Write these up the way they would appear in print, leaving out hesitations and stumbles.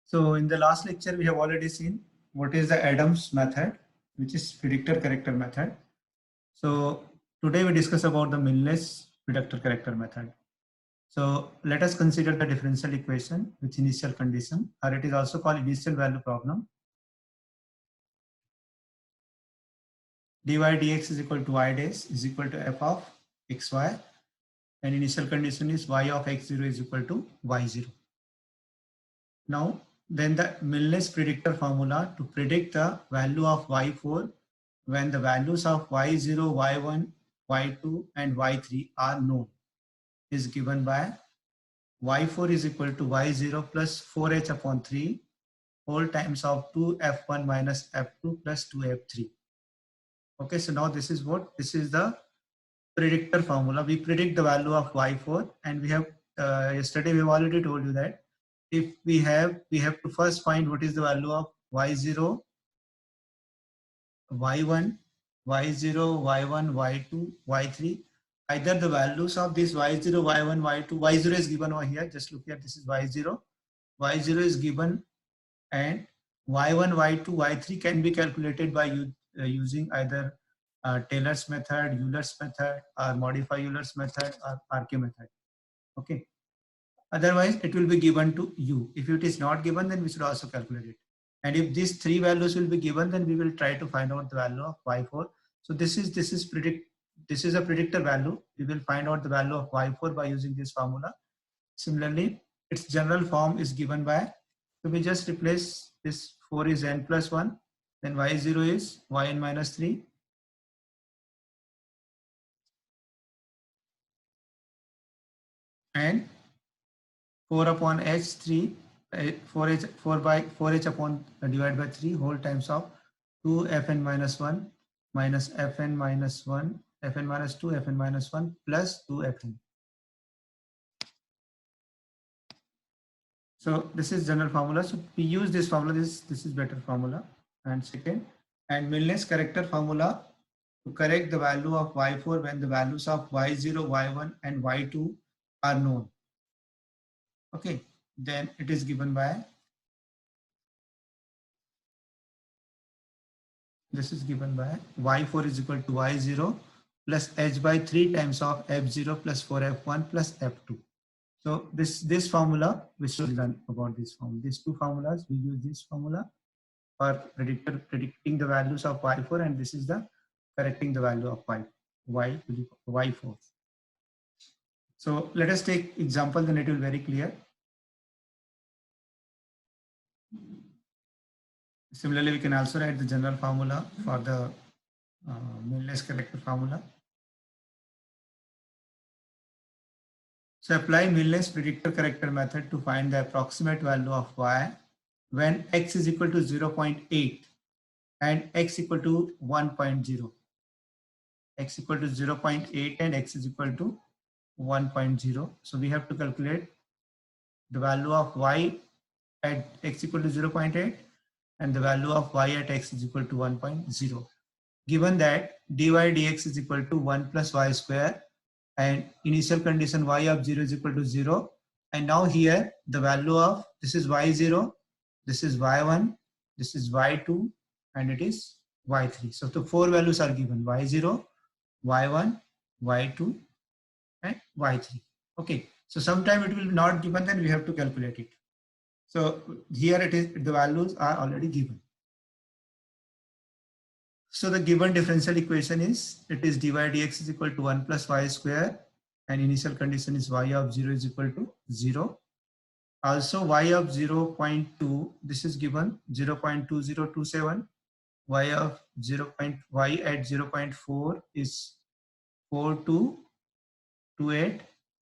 So in the last lecture, we have already seen what is the Adams method, which is predictor character method. So today we discuss about the Milnes predictor character method. So let us consider the differential equation with initial condition, or it is also called initial value problem. dy dx is equal to y dash is equal to f of xy, and initial condition is y of x0 is equal to y0. Now, then the Milnes predictor formula to predict the value of y4 when the values of y0, y1, y2 and y3 are known is given by y4 is equal to y0 plus 4h upon 3 whole times of 2f1 minus f2 plus 2f3. Okay, so now this is what? This is the predictor formula. We predict the value of y4, and we have yesterday we have already told you that if we have to first find what is the value of y0, y1, y0, y1, y2, y3. Either the values of this y0, y1, y2, y0 is given over here. Just look at this is y0. Y0 is given, and y1, y2, y3 can be calculated by using either Taylor's method, Euler's method, or modify Euler's method, or RK method. Okay. Otherwise, it will be given to you. If it is not given, then we should also calculate it. And if these three values will be given, then we will try to find out the value of y4. So this is a predictor value. We will find out the value of y4 by using this formula. Similarly, its general form is given by, so we just replace this 4 is n plus 1, then y0 is yn minus 3. And 4 upon h3, 4h upon divided by 3 whole times of 2 fn minus 1 minus fn minus 1, fn minus 2, fn minus 1 plus 2 fn. So this is general formula. So we use this formula. This is better formula. And second, and Milnes character formula to correct the value of y4 when the values of y0, y1 and y2 are known. Okay, then it is given by, this is given by y4 is equal to y0 plus h by 3 times of f0 plus 4f1 plus f2. So this formula, we should learn about this formula. These two formulas, we use this formula for predicting the values of y4, and this is the correcting the value of y4. So let us take example, then it will be very clear. Similarly, we can also write the general formula for the Milnes character formula. So apply Milnes predictor character method to find the approximate value of y when x is equal to 0.8 and x equal to 1.0. X equal to 0.8 and x is equal to 1.0. So we have to calculate the value of y at x equal to 0.8 and the value of y at x is equal to 1.0. Given that dy dx is equal to 1 plus y square and initial condition y of 0 is equal to 0. And now here the value of, this is y0, this is y1, this is y2, and it is y3. So the four values are given, y0, y1, y2, and y3. Okay, so sometime it will be not given, then we have to calculate it. So here it is, the values are already given. So the given differential equation is, it is dy dx is equal to 1 plus y square, and initial condition is y of 0 is equal to 0. Also y of 0.2, this is given 0.2027. Y of y at 0.4 is 4228,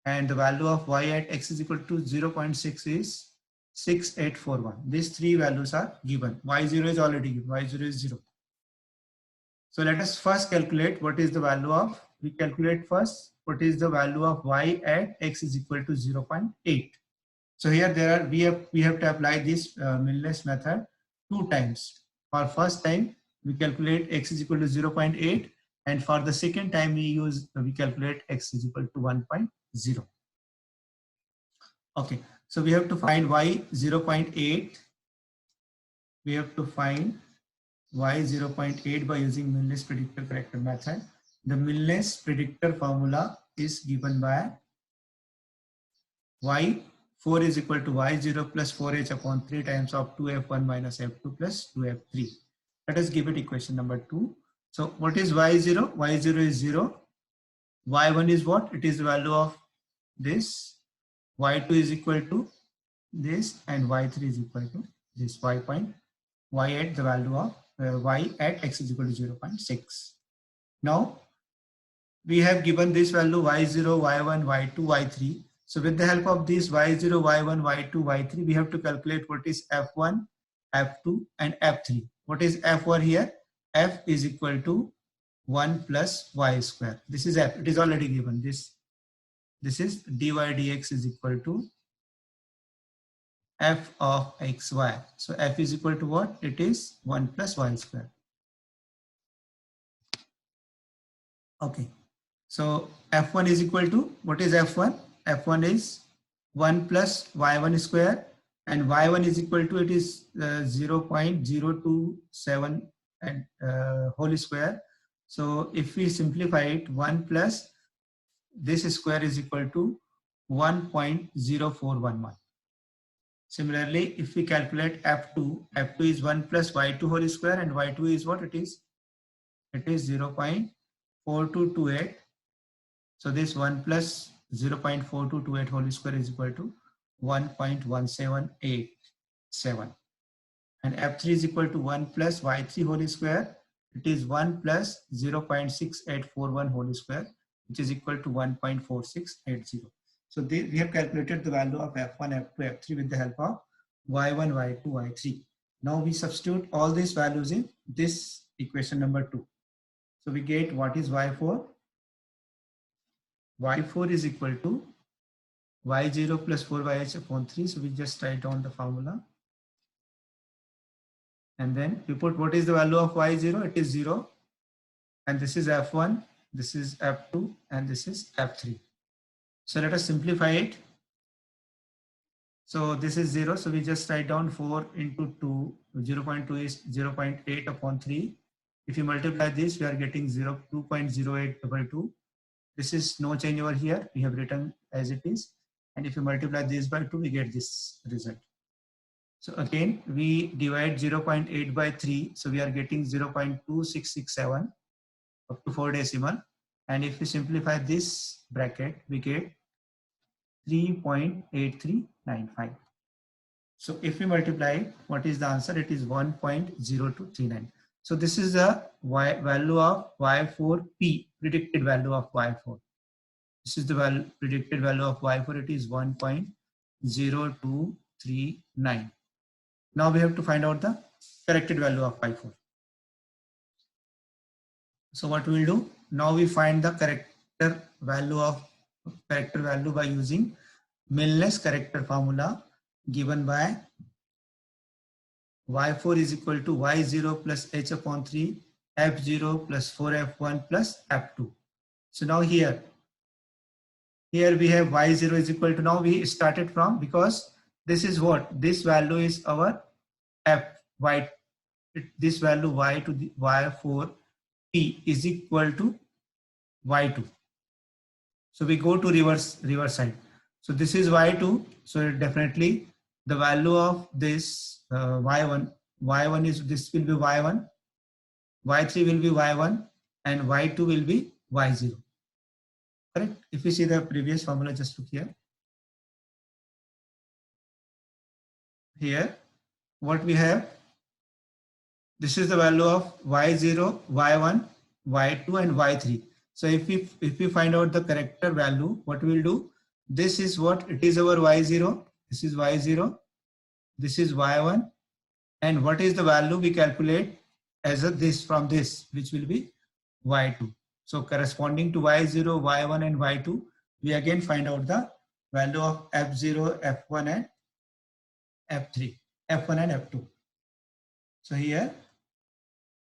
and the value of y at x is equal to 0.6 is 6841. These three values are given. Y0 is already given. Y0 is 0. So let us first calculate what is the value of, we calculate first what is the value of y at x is equal to 0.8. So here we have to apply this Milnes method 2 times. For first time we calculate x is equal to 0.8, and for the second time we calculate x is equal to 1.0. Okay, so we have to find y 0.8 we have to find y 0.8 by using Milnes predictor corrector method. The Milnes predictor formula is given by y4 is equal to y0 plus 4h upon 3 times of 2f1 minus f2 plus 2f3. Let us give it equation number 2. So what is y0? y0 is 0. y1 is what? It is the value of this. y2 is equal to this, and y3 is equal to this. Y at the value of y at x is equal to 0.6. Now we have given this value y0, y1, y2, y3. So with the help of this y0, y1, y2, y3, we have to calculate what is f1, f2 and f3. What is f1 here? F is equal to 1 plus y square. This is f. It is already given. This is dy dx is equal to f of xy. So f is equal to what? It is 1 plus y square. Okay. So f1 is equal to, what is f1? f1 is 1 plus y1 square, and y1 is equal to, it is 0.027 and whole square. So if we simplify it, 1 plus this square is equal to 1.0411. Similarly, if we calculate f2, f2 is 1 plus y2 whole square, and y2 is what it is? It is 0.4228. So this 1 plus 0.4228 whole square is equal to 1.1787. And f3 is equal to 1 plus y3 whole square. It is 1 plus 0.6841 whole square, which is equal to 1.4680. So we have calculated the value of f1, f2, f3 with the help of y1, y2, y3. Now we substitute all these values in this equation number 2. So we get what is y4? y4 is equal to y0 plus 4yh upon 3. So we just write down the formula. And then we put what is the value of y0? It is 0. And this is f1, this is f2, and this is f3. So let us simplify it. So this is 0. So we just write down 4 into 2. 0.2 is 0.8 upon 3. If you multiply this, we are getting 2.0822. This is no change over here. We have written as it is. And if you multiply this by 2, we get this result. So again, we divide 0.8 by 3. So we are getting 0.2667 up to 4 decimal. And if we simplify this bracket, we get 3.8395. So if we multiply, what is the answer? It is 1.0239. So this is the value of y4p, predicted value of y4. This is the predicted value of y4. It is 1.0239. Now we have to find out the corrected value of y4. So what we will do? Now we find the corrector value by using Milnes corrector formula given by y4 is equal to y0 plus h upon 3 f0 plus 4f1 plus f2. So now here we have y0 is equal to, now we started from, because this is what, this value is our f, y, this value y to the y4 p is equal to y2. So we go to reverse side. So this is y2. So definitely the value of this y1 is, this will be y1, y3 will be y1, and y2 will be y0. Correct? If you see the previous formula, just look here. Here, what we have, this is the value of y0, y1, y2, and y3. So if we find out the corrector value, what we will do? This is what it is, our y0. This is y0. This is y1. And what is the value we calculate as a this from this, which will be y2. So corresponding to y0, y1, and y2, we again find out the value of f0, f1, and f3, f1 and f2. So here,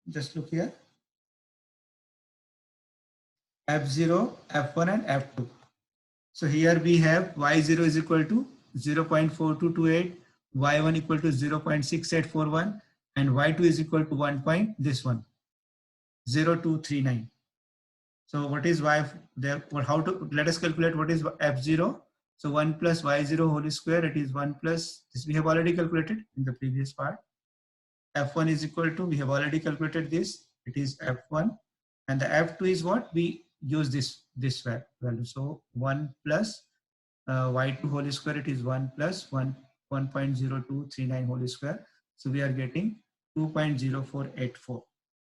just look here, f0, f1, and f2. So here we have y0 is equal to 0.4228, y1 equal to 0.6841, and y2 is equal to 1 point, this one, 0239. So what is y there? How to, let us calculate what is f0. So 1 plus y0 whole square, it is 1 plus, this we have already calculated in the previous part. F1 is equal to, we have already calculated this, it is F1, and the F2 is what? We use this value. So 1 plus y2 whole square, it is 1 plus 1.0239 whole square. So we are getting 2.0484.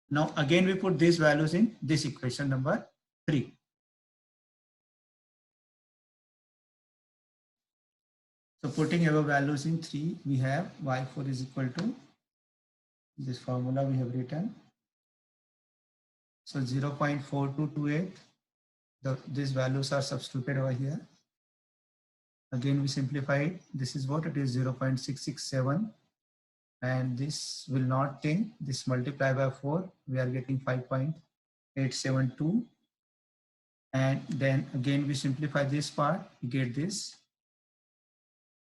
Now again we put these values in this equation number 3. So putting above values in 3, we have y4 is equal to this formula we have written. So 0.4228, these values are substituted over here. Again we simplify it. This is what it is, 0.667, and this will not change. This multiply by 4, we are getting 5.872, and then again we simplify this part, we get this.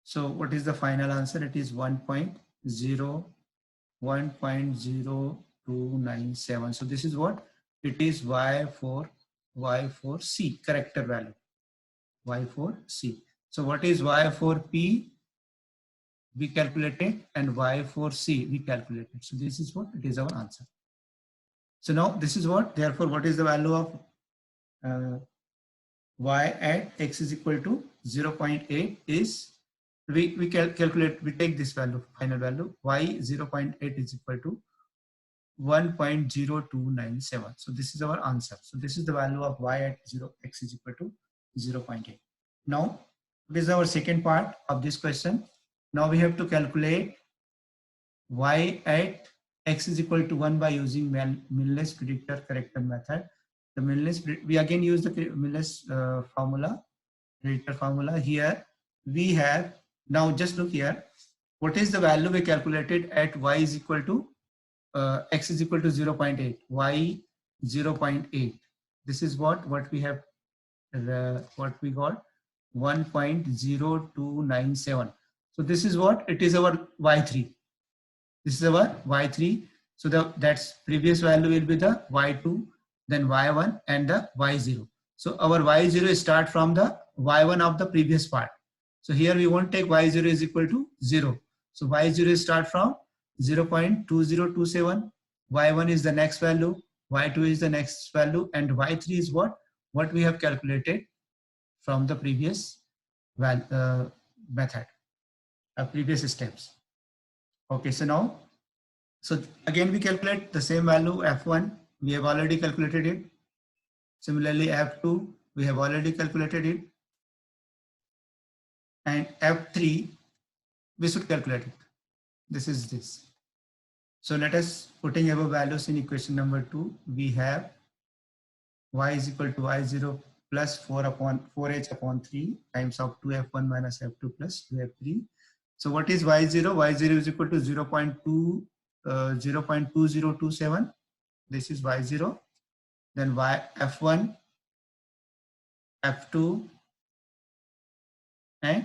So what is the final answer? It is 1.0297. So this is what it is, y4c character value, y4c. So what is y4p? We calculated, and y4c we calculated. So this is what it is, our answer. So now this is what, therefore what is the value of y at x is equal to 0.8 is, we calculate, we take this value, final value, y 0.8 is equal to 1.0297. So this is our answer. So this is the value of y at x is equal to 0.8. Now this is our second part of this question. Now we have to calculate y at x is equal to 1 by using Milnes predictor corrector method. The Milnes, we again use the Milnes formula, predictor formula. Here we have, now just look here, what is the value we calculated at y is equal to x is equal to 0.8, y 0.8. This is what we have, what we got, 1.0297. So this is what it is, our y3. This is our y3. So that's previous value will be the y2, then y1, and the y0. So our y0 start from the y1 of the previous part. So here we won't take y0 is equal to 0. So y0 start from 0.2027. y1 is the next value, y2 is the next value, and y3 is what we have calculated from the previous method, previous steps. Okay, so now, so again we calculate the same value, f1 we have already calculated it. Similarly f2 we have already calculated it, and f3 we should calculate it. This is this. So let us putting above values in equation number 2. We have y is equal to y0 plus 4h upon 3 times of 2f1 minus f2 plus 2f3. So what is y0? y0 is equal to 0.2027. This is y0. Then f1, f2, and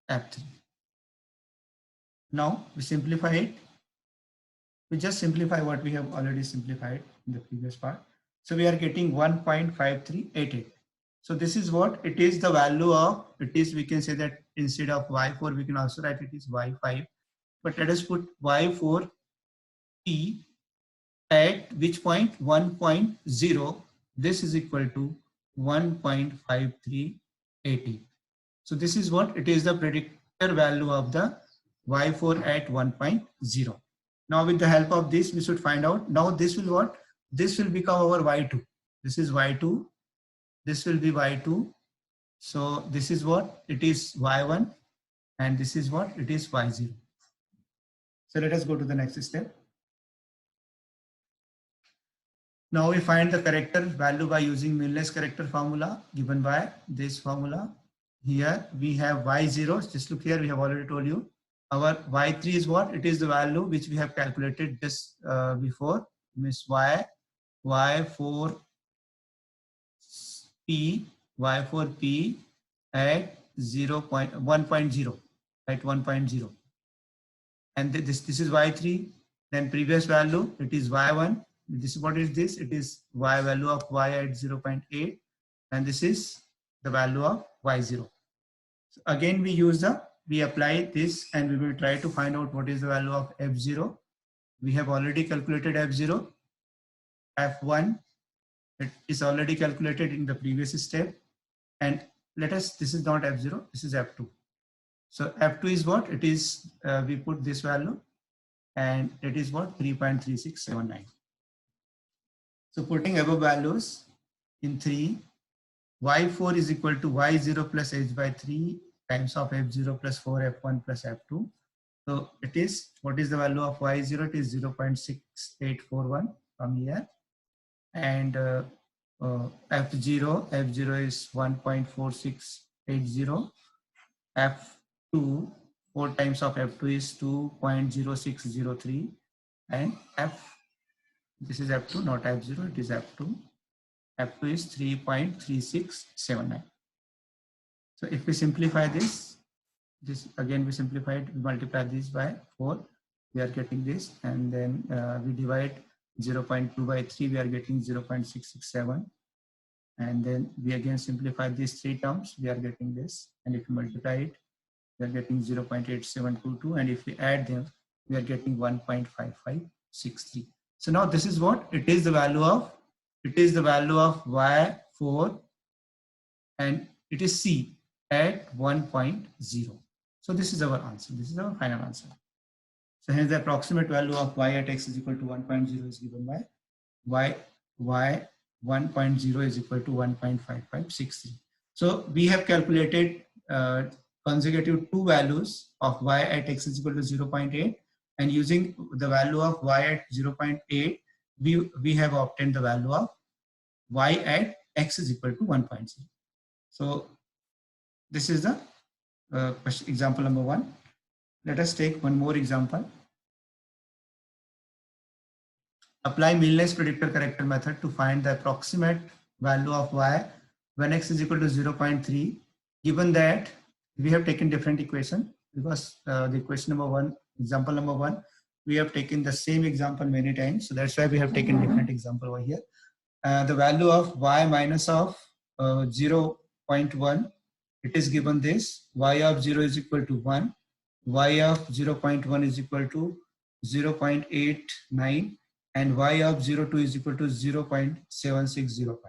f3. Now we simplify it. We just simplify what we have already simplified in the previous part. So we are getting 1.5388. So this is what it is, the value of it is, we can say that instead of y4 we can also write it is y5, but let us put y4 p at which point, 1.0, this is equal to 1.5380. so this is what it is, the predictor value of the y4 at 1.0. Now with the help of this we should find out, now this will what, this will become our y2, this is y2, this will be y2. So this is what it is, y1, and this is what it is, y0. So let us go to the next step. Now we find the character value by using Milnes character formula given by this formula. Here we have y0, just look here, we have already told you. Our y3 is what, it is the value which we have calculated just before, means y4p at 1.0, at 1.0, and this is y3, Then previous value, it is y1. This is what is this? It is y value of y at 0.8, and this is the value of y0. So again, we apply this and we will try to find out what is the value of f0. We have already calculated f0. F1, it is already calculated in the previous step. And this is not f0, this is f2. So f2 is what? It is, we put this value and it is what? 3.3679. So putting above values in 3, y4 is equal to y0 plus h by 3 times of f0 plus 4f1 plus f2. So it is, what is the value of y0? It is 0.6841 from here. And f0 is 1.4680. f2, 4 times of f2 is 2.0603. And this is f2, not f0, it is f2. f2 is 3.3679. So if we simplify this again we simplify it, we multiply this by 4, we are getting this, and then we divide 0.2 by 3, we are getting 0.667, and then we again simplify these 3 terms, we are getting this, and if you multiply it, we are getting 0.8722, and if we add them, we are getting 1.5563. So now this is what it is, the value of y4, and it is C at 1.0. So this is our answer. This is our final answer. So hence the approximate value of y at x is equal to 1.0 is given by y 1.0 is equal to 1.5563. So we have calculated consecutive 2 values of y at x is equal to 0.8, and using the value of y at 0.8, we have obtained the value of y at x is equal to 1.0. So this is the example number 1. Let us take one more example. Apply Milne's predictor corrector method to find the approximate value of y when x is equal to 0.3. Given that we have taken different equation, because the equation number 1, example number 1, we have taken the same example many times. So that's why we have taken different example over here. The value of y minus of 0.1, it is given this, y of 0 is equal to 1, y of 0.1 is equal to 0.89, and y of 0.2 is equal to 0.7605.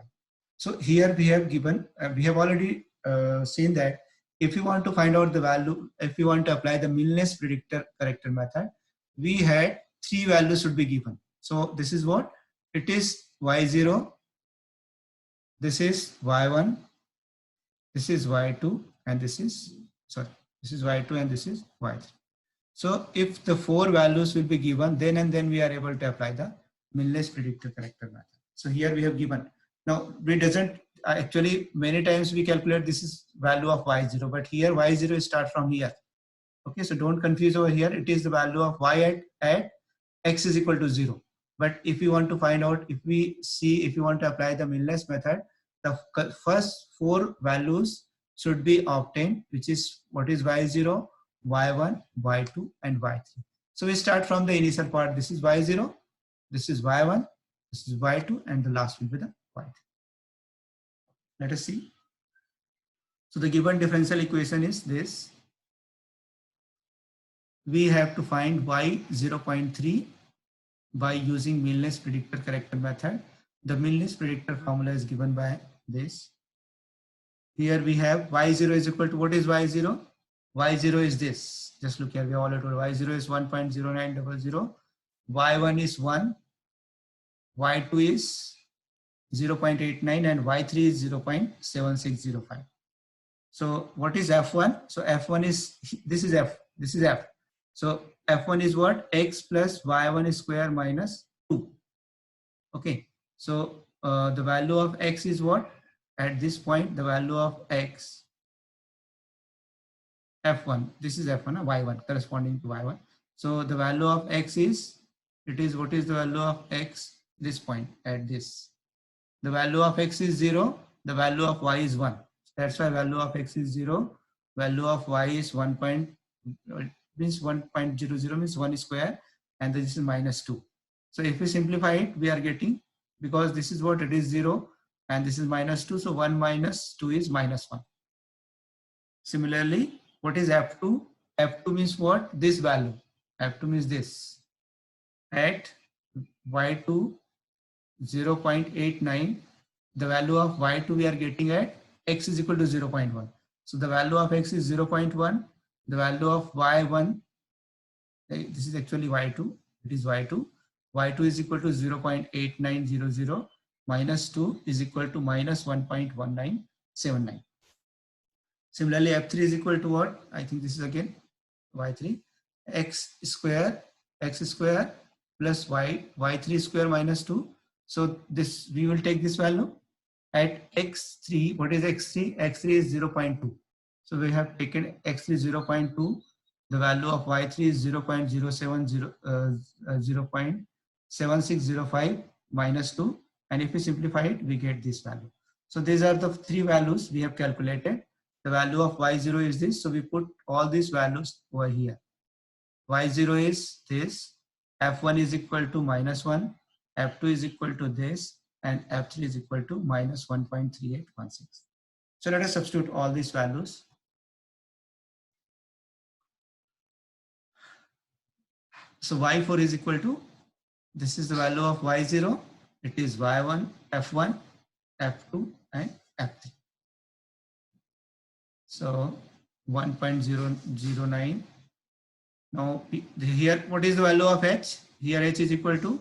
So here we have given, we have already seen that if you want to find out the value, if you want to apply the Milne's predictor corrector method, we had 3 values should be given. So this is what it is: y0, this is y1, this is y2, and this is y2, and this is y3. So if the 4 values will be given, then and then we are able to apply the Milne's predictor corrector method. So here we have given. Now we doesn't actually, many times we calculate this is value of y0, but here y0 start from here. Okay, so don't confuse over here. It is the value of y at x is equal to 0. But if you want to find out, if you want to apply the Milne's method, the first 4 values should be obtained, which is what is y0, y1, y2, and y3. So we start from the initial part. This is y0, this is y1, this is y2, and the last will be the y3. Let us see. So the given differential equation is this. We have to find y 0.3 by using Milne's predictor corrector method. The Milne's predictor formula is given by this. Here we have y0 is equal to, what is y0? Y0 is this. Just look here, we have already told y0 is 1.0900, y1 is 1, y2 is 0.89, and y3 is 0.7605. So what is f1? So f1 is, this is f, this is f. So f1 is what? X plus y1 square minus 2. Okay, so the value of x is what? At this point, the value of x, f1, this is f1, y1 corresponding to y1. So the value of x is, it is, what is the value of x this point at this? The value of x is 0, the value of y is 1. That's why value of x is 0, value of y is 1. Means 1.00 means 1 square, and this is minus 2. So if we simplify it, we are getting, because this is what it is 0 and this is minus 2, so 1 minus 2 is minus 1. Similarly, what is f2? F2 means what? This value. F2 means this. At y2 0.89, the value of y2 we are getting at x is equal to 0.1. So the value of x is 0.1. The value of y1, this is actually y2, it is y2. y2 is equal to 0.8900 minus 2 is equal to minus 1.1979. Similarly, f3 is equal to what? I think this is again y3, x square plus y3 square minus 2. So this, we will take this value at x3. What is x3? x3 is 0.2. So we have taken x3 0.2. The value of y3 is 0.7605 minus 2. And if we simplify it, we get this value. So these are the three values we have calculated. The value of y0 is this. So we put all these values over here. Y0 is this. F1 is equal to minus 1. F2 is equal to this. And F3 is equal to minus 1.3816. So let us substitute all these values. So y4 is equal to, this is the value of y0. It is y1, f1, f2, and f3. So 1.009. Now here, what is the value of h? Here h is equal to,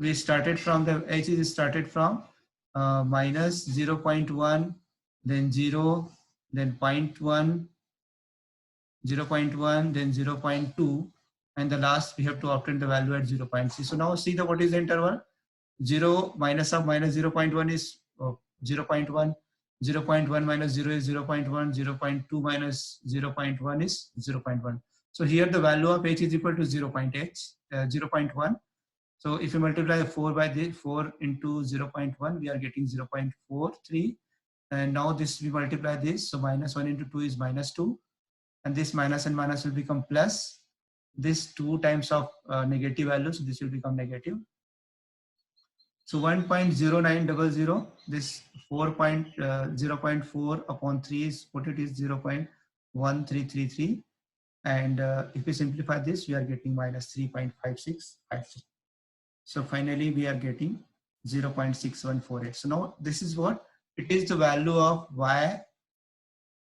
we started from the h is started from minus 0.1, then 0, then 0.1, 0.1, then 0.2, and the last we have to obtain the value at 0.3. So now see the what is the interval? 0 minus of minus 0.1 is 0.1, 0.1 minus 0 is 0.1, 0.2 minus 0.1 is 0.1. So here the value of h is equal to 0.1. So if you multiply 4 by this, 4 into 0.1, we are getting 0.43. And now this, we multiply this. So minus 1 into 2 is minus 2. And this minus and minus will become plus. This 2 times of negative value, so this will become negative. So 1.0900, this 0.4 upon 3 is what it is, 0.1333. And if we simplify this, we are getting minus 3.5653. So finally, we are getting 0.6148. So now this is what? It is the value of y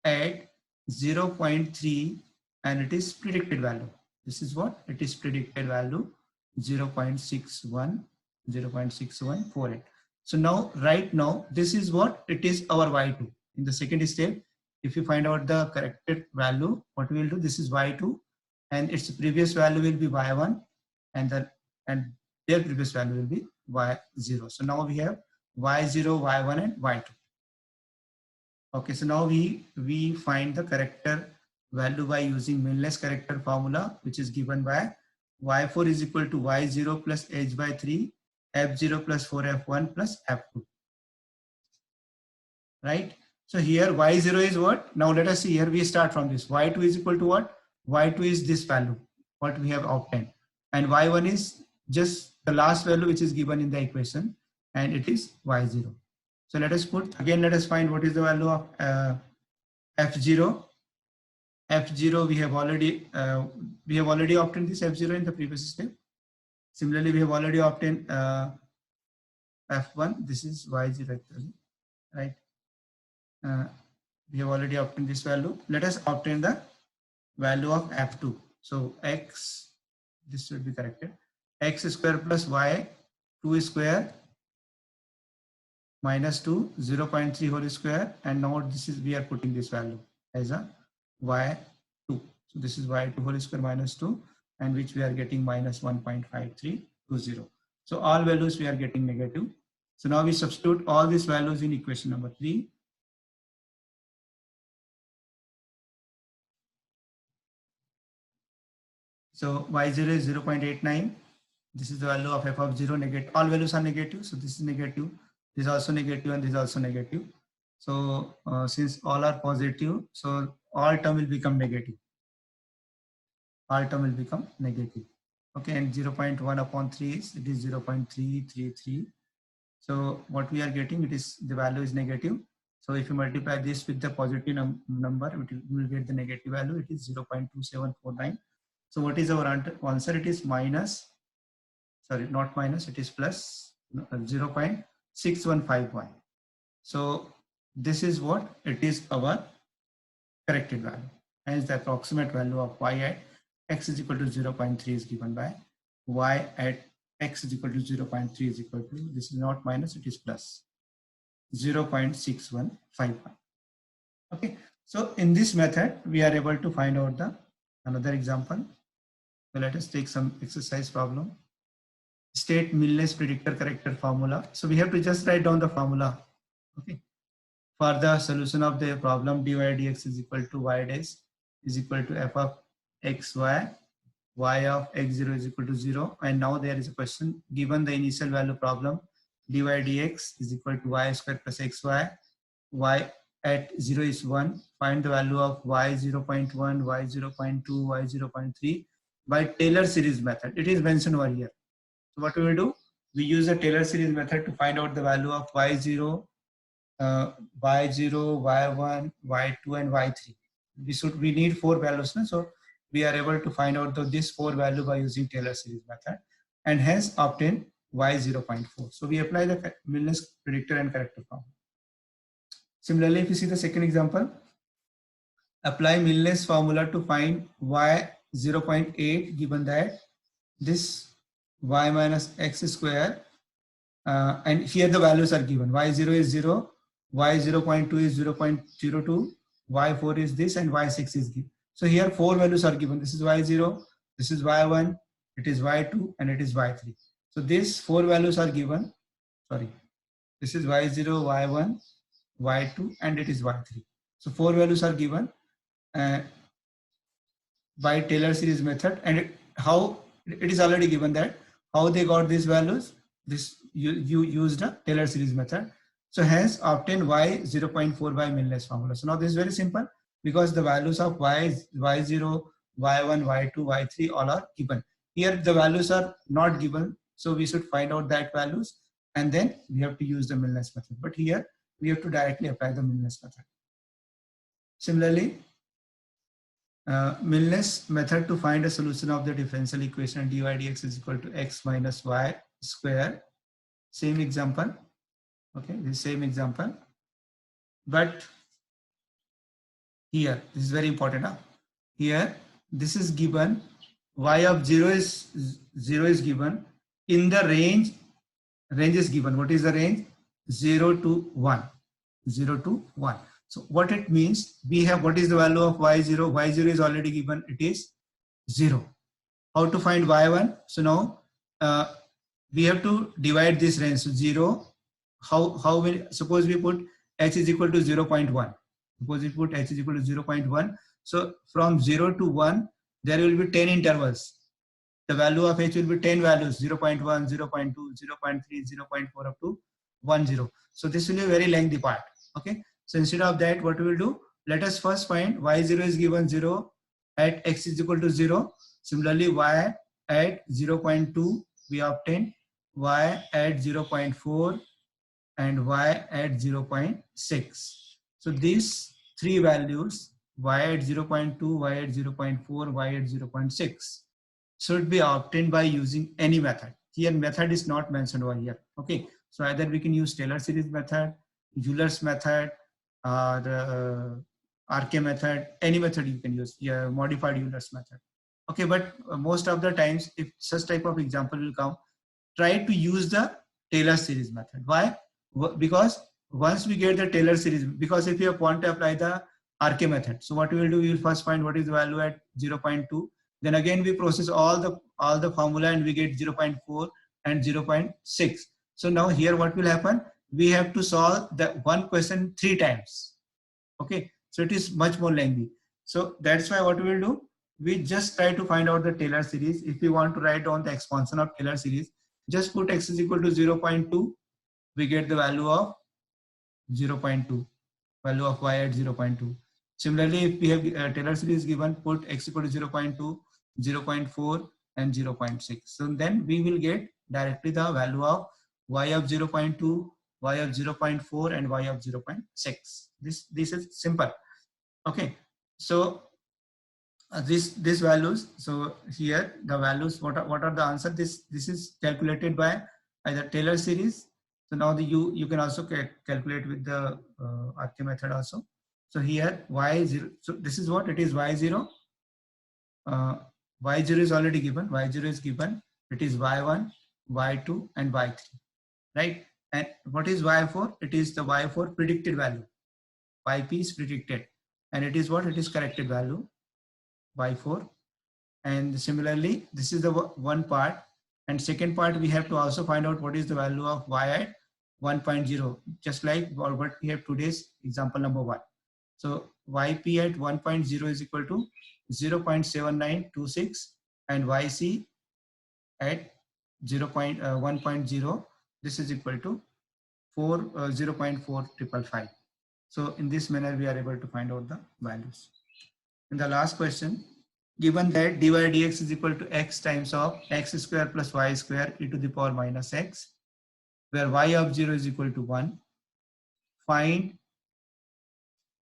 at 0.3 and it is predicted value. This is what? It is predicted value 0.6148. So now, right now, this is what? It is our y2. In the second step, if you find out the corrected value, what we will do? This is y2 and its previous value will be y1 and their previous value will be y0. So now we have y0, y1 and y2. Okay, so now we find the corrector value by using Milnes corrector formula, which is given by y4 is equal to y0 plus h by 3, f0 plus 4f1 plus f2. Right? So here y0 is what? Now let us see here, we start from this. y2 is equal to what? y2 is this value, what we have obtained. And y1 is just the last value which is given in the equation, and it is y0. So let us put, again, let us find what is the value of f0. F0 we have already obtained this f0 in the previous step. Similarly, we have already obtained f1. This is y0 actually, right? We have already obtained this value. Let us obtain the value of f2. So x, this should be corrected. X square plus y 2 square minus 2, 0.3 whole square, and now this is, we are putting this value as a y2. So this is y2 whole square minus 2, and which we are getting minus 1.5320. So all values we are getting negative. So now we substitute all these values in equation number 3. So y0 is 0.89. This is the value of f of 0, negative. All values are negative. So this is negative. This is also negative, and this is also negative. So since all are positive, so all term will become negative. All term will become negative. Okay, and 0.1 upon 3 is, it is 0.333. So what we are getting, it is, the value is negative. So if you multiply this with the positive number, we will get the negative value. It is 0.2749. So what is our answer? It is minus, sorry, not minus, it is plus 0.6151. So this is what it is, our corrected value. Hence the approximate value of y at x is equal to 0.3 is given by y at x is equal to 0.3 is equal to, this is not minus, it is plus 0.6151. Okay, so in this method we are able to find out the another example. So let us take some exercise problem. State Milnes predictor corrector formula. So we have to just write down the formula. Okay, for the solution of the problem, dy dx is equal to y dash is equal to f of xy, y of x0 is equal to 0. And now there is a question, given the initial value problem, dy dx is equal to y square plus xy, y at 0 is 1. Find the value of y 0.1, y 0.2, y 0.3 by Taylor series method. It is mentioned over here. So what we will do? We use the Taylor series method to find out the value of y0, y0, y1, y2, and y3. We need 4 values. So we are able to find out this 4 value by using Taylor series method, and hence obtain y 0.4. So we apply the Milnes predictor and corrector formula. Similarly, if you see the second example, apply Milnes formula to find y 0.8, given that this y minus x square, and here the values are given. y0 is 0, y 0.2 is 0.02, y4 is this, and y6 is given. So here 4 values are given. This is y0, this is y1, it is y2, and it is y3. So these 4 values are given. Sorry, this is y0, y1, y2, and it is y3. So 4 values are given by Taylor series method. And how it is already given that how they got these values. This you used a Taylor series method. So hence obtain y 0.4 by Milnes formula. So now this is very simple, because the values of y0, y1, y2, y3 all are given. Here the values are not given, so we should find out that values, and then we have to use the Milnes method. But here we have to directly apply the Milnes method. Similarly, Milnes method to find a solution of the differential equation dy dx is equal to x minus y square. Same example. Okay, the same example. But here, this is very important. Here, this is given, y of 0 is given in the range is given. What is the range? 0 to 1. 0 to 1. So what it means, we have, what is the value of y0? y0 is already given, it is 0. How to find y1? So now we have to divide this range. So 0, how will, suppose we put h is equal to 0.1. Suppose we put h is equal to 0.1. So from 0 to 1, there will be 10 intervals. The value of h will be 10 values, 0.1, 0.2, 0.3, 0.4 up to 10. So this will be a very lengthy part. Okay. So instead of that, what we will do, let us first find y0 is given 0 at x is equal to 0. Similarly, y at 0.2, we obtain y at 0.4 and y at 0.6. So these 3 values, y at 0.2, y at 0.4, y at 0.6, should be obtained by using any method. Here method is not mentioned over here. Okay, so either we can use Taylor series method, Euler's method, or RK method, any method you can use, modified Euler's method. Okay, but most of the times, if such type of example will come, try to use the Taylor series method. Why? Because once we get the Taylor series, because if you want to apply the RK method, so what we will do, we will first find what is the value at 0.2. Then again we process all the formula and we get 0.4 and 0.6. So now here what will happen? We have to solve the one question 3 times. Okay, so it is much more lengthy. So that's why what we will do, we just try to find out the Taylor series. If we want to write down the expansion of Taylor series, just put x is equal to 0.2. We get the value of 0.2, value of y at 0.2. Similarly, if we have Taylor series given, put x equal to 0.2, 0.4, and 0.6. So then we will get directly the value of y of 0.2, y of 0.4 and y of 0.6. This is simple. Okay, so this values, so here the values, what are the answer? This is calculated by either Taylor series. So now you can also calculate with the RK method also. So here y0, so this is what it is, y0. Y0 is already given, y0 is given, it is y1, y2 and y3, right? And what is y4? It is the y4 predicted value. Yp is predicted, and it is what? It is corrected value, y4. And similarly, this is the one part, and second part we have to also find out what is the value of y at 1.0, just like what we have today's example number 1. So yp at 1.0 is equal to 0.7926, and yc at 1.0, this is equal to 0.4555. So in this manner we are able to find out the values. In the last question, given that dy dx is equal to x times of x square plus y square e to the power minus x, where y of 0 is equal to 1, find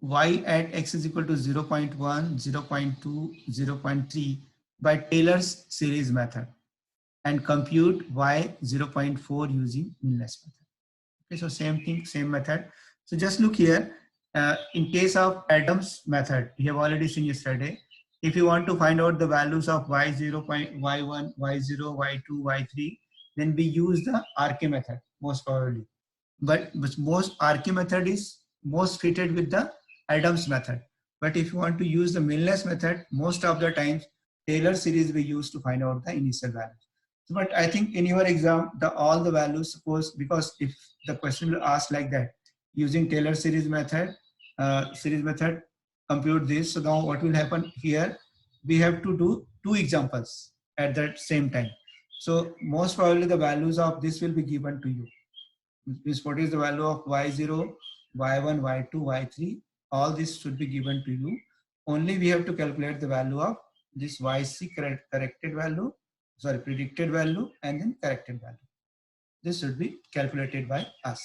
y at x is equal to 0.1, 0.2, 0.3 by Taylor's series method, and compute y 0.4 using Milnes method. Okay, so same thing, same method. So just look here. In case of Adams method, we have already seen yesterday. If you want to find out the values of y0, y1, y0, y2, y3, then we use the RK method most probably. But most RK method is most fitted with the Adams method. But if you want to use the Milnes method, most of the times Taylor series we use to find out the initial values. But I think in your exam, all the values, suppose, because if the question will ask like that, using Taylor series method, compute this. So now what will happen here? We have to do 2 examples at that same time. So most probably the values of this will be given to you. Means what is the value of y0, y1, y2, y3? All this should be given to you. Only we have to calculate the value of this yc corrected value, sorry, predicted value, and then corrected value. This should be calculated by us.